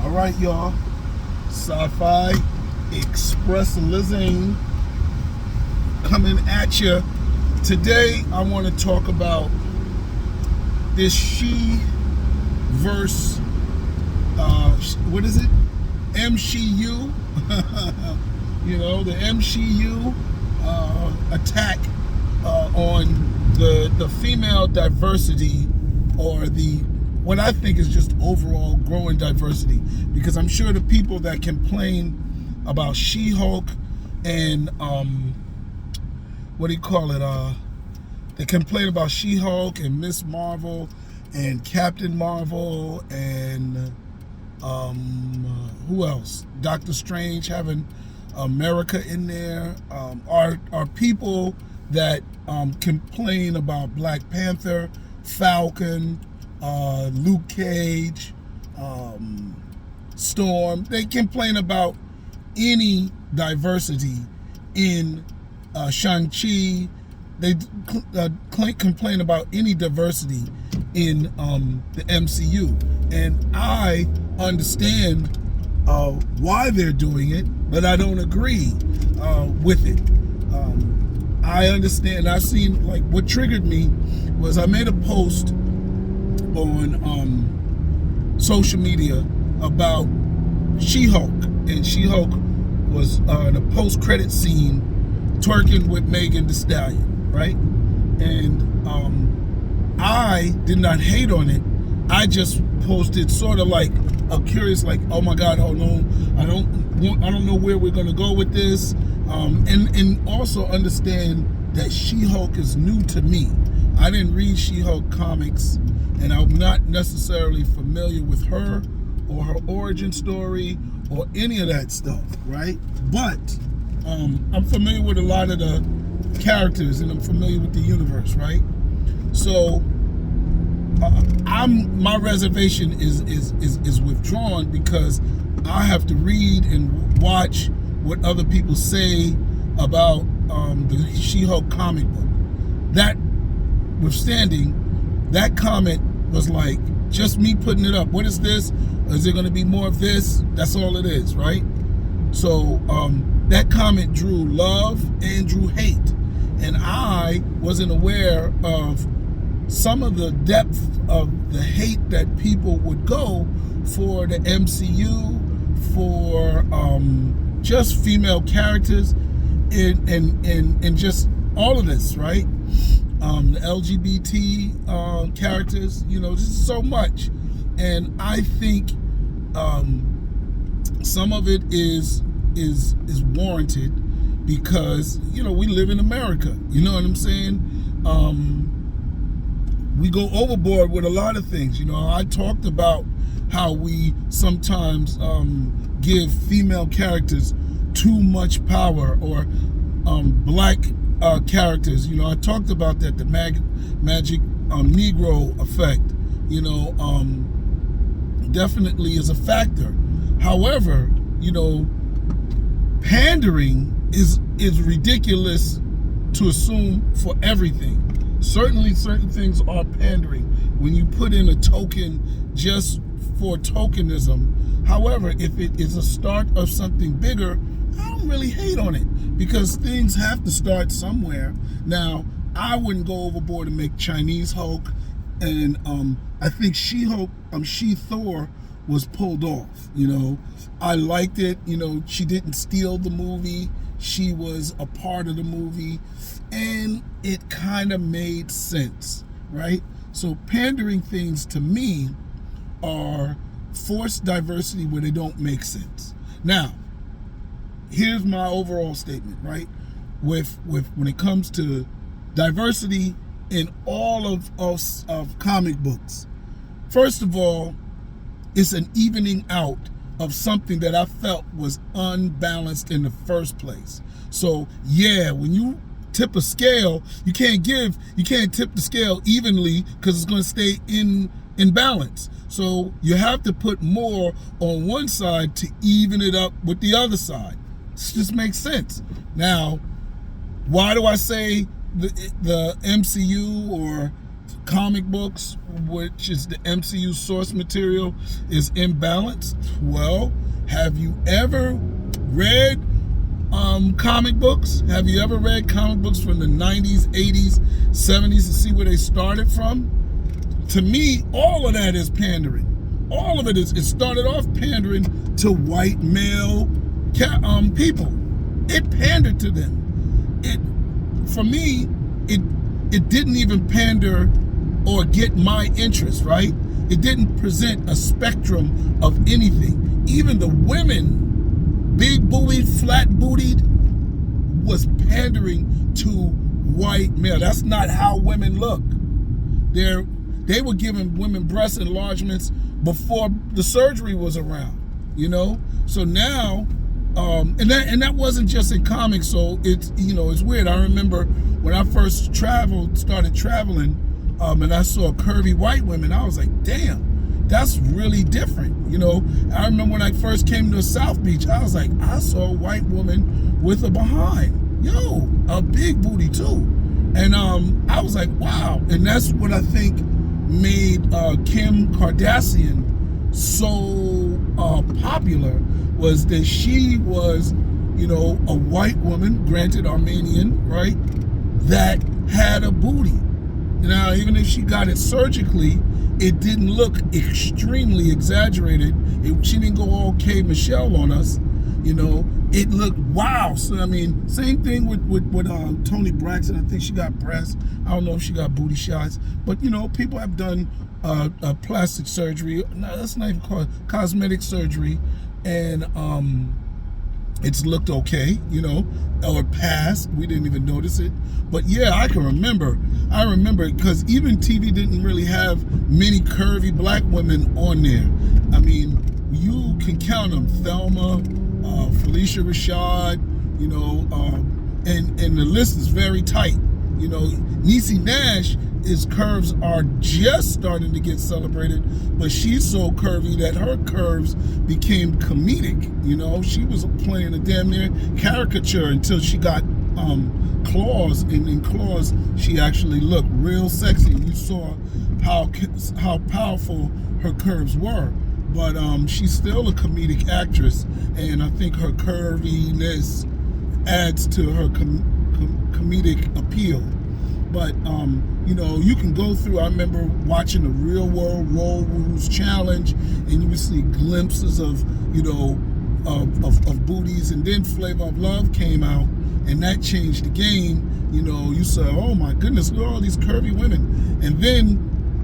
All right, y'all. Sci-fi Express Lizane coming at you. Today, I want to talk about this she verse, what is it? MSheU. The MSheU attack on the female diversity, or what I think is just overall growing diversity, because I'm sure the people that complain about She-Hulk and they complain about She-Hulk and Miss Marvel and Captain Marvel and who else? Doctor Strange having America in there, are people that complain about Black Panther, Falcon, Luke Cage, Storm. They complain about any diversity in Shang-Chi. They complain about any diversity in the MCU. And I understand why they're doing it, but I don't agree with it. I understand. I've seen, like, what triggered me was I made a post on social media about She-Hulk, and She-Hulk was in a post-credit scene twerking with Megan Thee Stallion, right? And I did not hate on it. I just posted sort of like a curious, like, oh my God, oh no, I don't know where we're gonna go with this, and also understand that She-Hulk is new to me. I didn't read She-Hulk comics, and I'm not necessarily familiar with her or her origin story or any of that stuff, right? But I'm familiar with a lot of the characters, and I'm familiar with the universe, right? So my reservation is withdrawn, because I have to read and watch what other people say about the She-Hulk comic book. That withstanding, that comment was like just me putting it up. What is this? Is there going to be more of this? That's all it is, right? So that comment drew love and drew hate, and I wasn't aware of some of the depth of the hate that people would go for the MCU, for just female characters, and just all of this, right? The LGBT characters, just so much. And I think some of it is warranted, because we live in America. You know what I'm saying? We go overboard with a lot of things. I talked about how we sometimes give female characters too much power, or black characters. I talked about that, the magic Negro effect, definitely is a factor. However, pandering is ridiculous to assume for everything. Certainly certain things are pandering when you put in a token just for tokenism. However, if it is a start of something bigger, I don't really hate on it, because things have to start somewhere. Now, I wouldn't go overboard and make Chinese Hulk, and I think She-Hulk, She-Thor was pulled off. I liked it. She didn't steal the movie. She was a part of the movie, and it kind of made sense, right? So pandering things to me are forced diversity where they don't make sense. Now, here's my overall statement, right? With when it comes to diversity in all of comic books, first of all, it's an evening out of something that I felt was unbalanced in the first place. So yeah, when you tip a scale, you can't tip the scale evenly, because it's going to stay in balance. So you have to put more on one side to even it up with the other side. This just makes sense. Now, why do I say the MCU or comic books, which is the MCU source material, is imbalanced. Well, have you ever read comic books? Have you ever read comic books from the 90s, 80s, 70s to see where they started from? To me, all of that is pandering. All of it is. It started off pandering to white male people. It pandered to them. For me, it didn't even pander or get my interest, right? It didn't present a spectrum of anything. Even the women, big bootied, flat bootied, was pandering to white male. That's not how women look. They were giving women breast enlargements before the surgery was around, you know? So now, and that wasn't just in comics, so it's, you know, it's weird. I remember when I first started traveling, and I saw curvy white women, I was like, damn, that's really different, you know? I remember when I first came to South Beach, I was like, I saw a white woman with a behind. Yo, a big booty too. And I was like, wow. And that's what I think made Kim Kardashian so popular, was that she was, you know, a white woman, granted Armenian, right, that had a booty. Now, even if she got it surgically, it didn't look extremely exaggerated. She didn't go all K Michelle on us, you know. It looked wow. So I mean, same thing with Toni Braxton. I think she got breasts. I don't know if she got booty shots, but you know, people have done plastic surgery. No, that's not even called cosmetic surgery, and it's looked okay, you know, or passed. We didn't even notice it. But yeah, I remember because even TV didn't really have many curvy black women on there. I mean, you can count them: Thelma, Felicia Rashad, you know, and the list is very tight. You know, Niecy Nash, his curves are just starting to get celebrated, but she's so curvy that her curves became comedic. You know, she was playing a damn near caricature until she got claws, and in claws she actually looked real sexy. You saw how powerful her curves were. But she's still a comedic actress, and I think her curviness adds to her comedic appeal. But you know, you can go through. I remember watching the Real World Roll Rules Challenge, and you would see glimpses of, you know, of booties. And then Flavor of Love came out, and that changed the game. You know, you saw, oh my goodness, look at all these curvy women. And then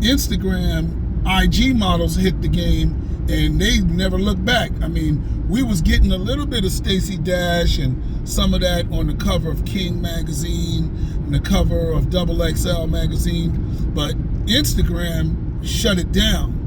Instagram, IG models hit the game, and they never looked back. I mean, we was getting a little bit of Stacey Dash and some of that on the cover of King magazine and the cover of XXL magazine, but Instagram shut it down.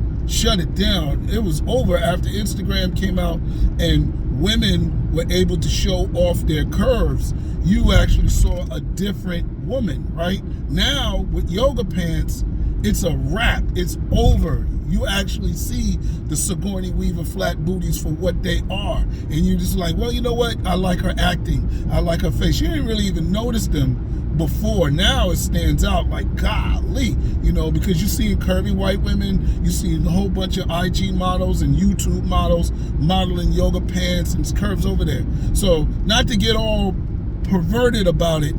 It was over after Instagram came out and women were able to show off their curves. You actually saw a different woman, right? Now with yoga pants, it's a wrap. It's over. You actually see the Sigourney Weaver flat booties for what they are. And you're just like, well, you know what? I like her acting. I like her face. You didn't really even notice them before. Now it stands out like, golly, you know, because you're seeing curvy white women. You're seeing a whole bunch of IG models and YouTube models modeling yoga pants and curves over there. So not to get all perverted about it,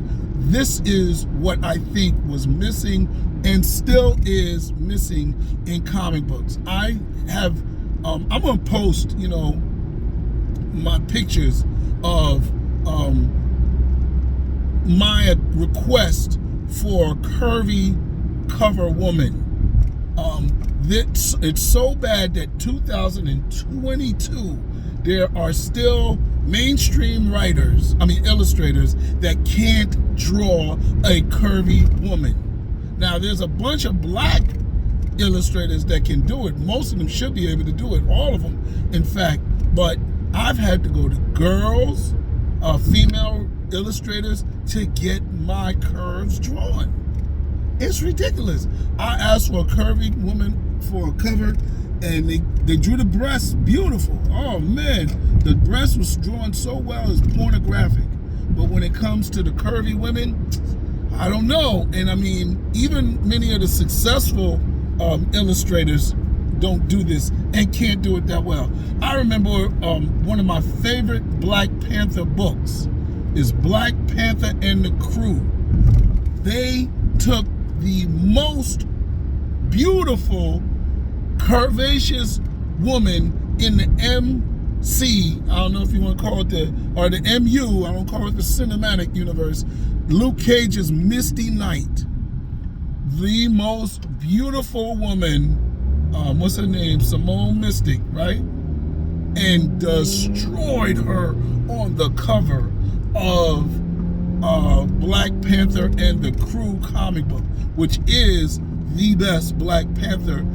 this is what I think was missing and still is missing in comic books. I have, I'm gonna post, you know, my pictures of my request for a curvy cover woman. It's so bad that 2022, there are still mainstream illustrators that can't draw a curvy woman. Now, there's a bunch of black illustrators that can do it. Most of them should be able to do it, all of them, in fact. But I've had to go to girls, female illustrators, to get my curves drawn. It's ridiculous. I asked for a curvy woman for a cover, and they drew the breasts beautiful. Oh man, the breast was drawn so well, it's pornographic. But when it comes to the curvy women, I don't know. And I mean, even many of the successful illustrators don't do this and can't do it that well. I remember one of my favorite Black Panther books is Black Panther and the Crew. They took the most beautiful, curvaceous woman in the MC, I don't know if you want to call it the MU, I don't call it the cinematic universe, Luke Cage's Misty Knight. The most beautiful woman, what's her name? Simone Mystic, right? And destroyed her on the cover of Black Panther and the Crew comic book, which is the best Black Panther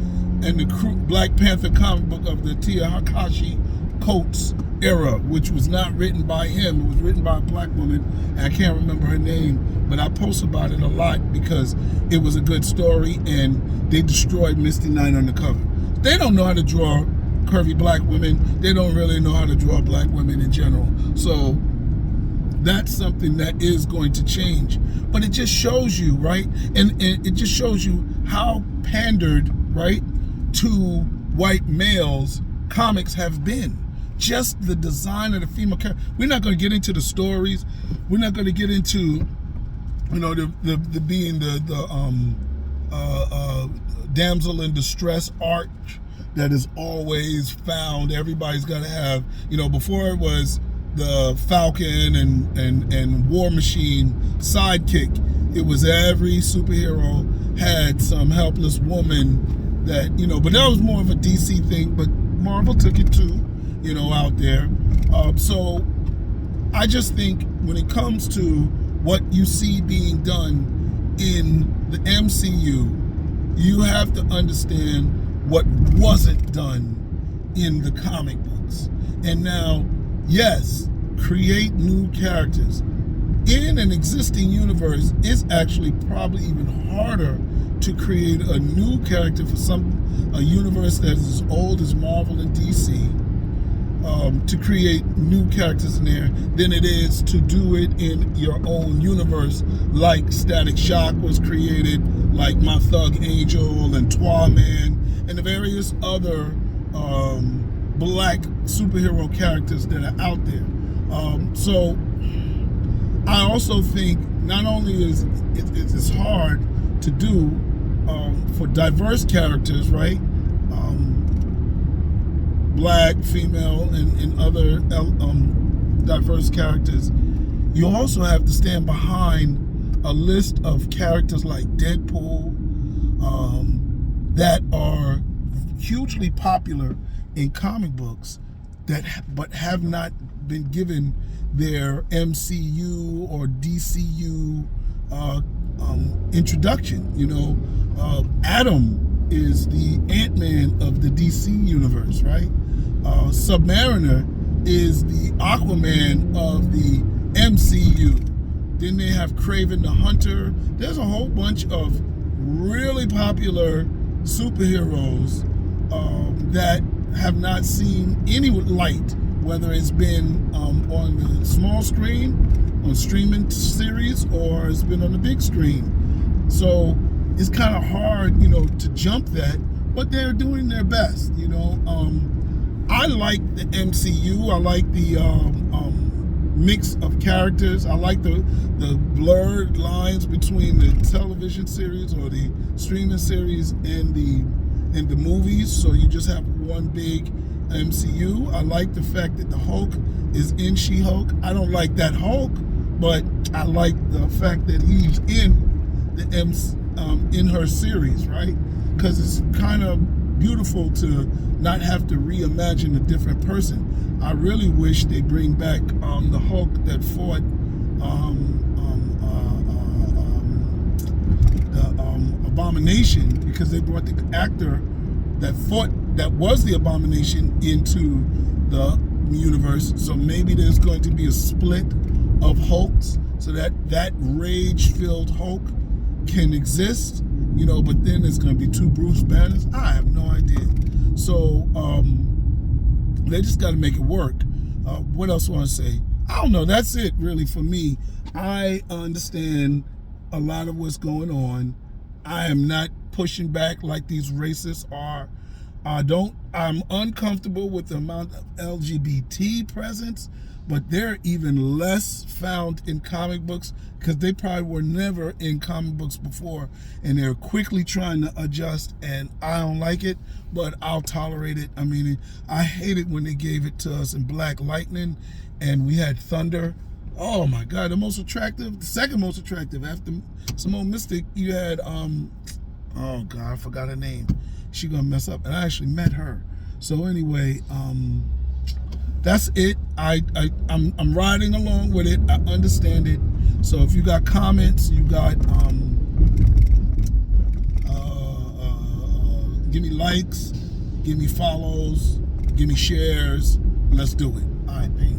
and the Crew Black Panther comic book of the Takashi Coates era, which was not written by him. It was written by a black woman, and I can't remember her name, but I post about it a lot because it was a good story, and they destroyed Misty Knight on the cover. They don't know how to draw curvy black women. They don't really know how to draw black women in general. So that's something that is going to change. But it just shows you, right? And it just shows you how pandered, right, to white males comics have been. Just the design of the female character. We're not going to get into the stories. We're not going to get into, the being the damsel in distress arc that is always found. Everybody's got to have, before it was the Falcon and War Machine sidekick. It was every superhero had some helpless woman that, but that was more of a DC thing, but Marvel took it too, out there. So I just think when it comes to what you see being done in the MCU, you have to understand what wasn't done in the comic books. And now, yes, create new characters. In an existing universe, it's actually probably even harder to create a new character for a universe that is as old as Marvel and DC, to create new characters in there than it is to do it in your own universe, like Static Shock was created, like My Thug Angel and Twa-Man, and the various other black superhero characters that are out there. So I also think not only is it's hard to do for diverse characters, right? Black, female, and other diverse characters. You also have to stand behind a list of characters like Deadpool that are hugely popular in comic books but have not been given their MCU or DCU introduction. Adam is the Ant-Man of the DC universe, right? Submariner is the Aquaman of the MCU. Then they have Kraven the Hunter. There's a whole bunch of really popular superheroes that have not seen any light, whether it's been on the small screen, on streaming series, or it's been on the big screen. So it's kind of hard, to jump that, but they're doing their best, I like the MCU. I like the mix of characters. I like the blurred lines between the television series or the streaming series and the movies. So you just have one big MCU. I like the fact that the Hulk is in She-Hulk. I don't like that Hulk, but I like the fact that he's in the in her series, right? Because it's kind of beautiful to not have to reimagine a different person. I really wish they bring back the Hulk that fought the Abomination, because they brought the actor that was the Abomination into the universe. So maybe there's going to be a split of Hulks, so that rage-filled Hulk can exist, but then there's going to be two Bruce Banners. I have no idea. So they just got to make it work. What else do I want to say? I don't know. That's it really for me. I understand a lot of what's going on. I am not pushing back like these racists are. I'm uncomfortable with the amount of LGBT presence, but they're even less found in comic books because they probably were never in comic books before, and they're quickly trying to adjust, and I don't like it, but I'll tolerate it. I mean, I hate it when they gave it to us in Black Lightning, and we had Thunder. Oh my God, the second most attractive after Simone Mystic, you had, oh God, I forgot her name. She gonna mess up, and I actually met her. So anyway, that's it. I'm riding along with it. I understand it. So if you got comments, you got give me likes, give me follows, give me shares. Let's do it. All right, peace.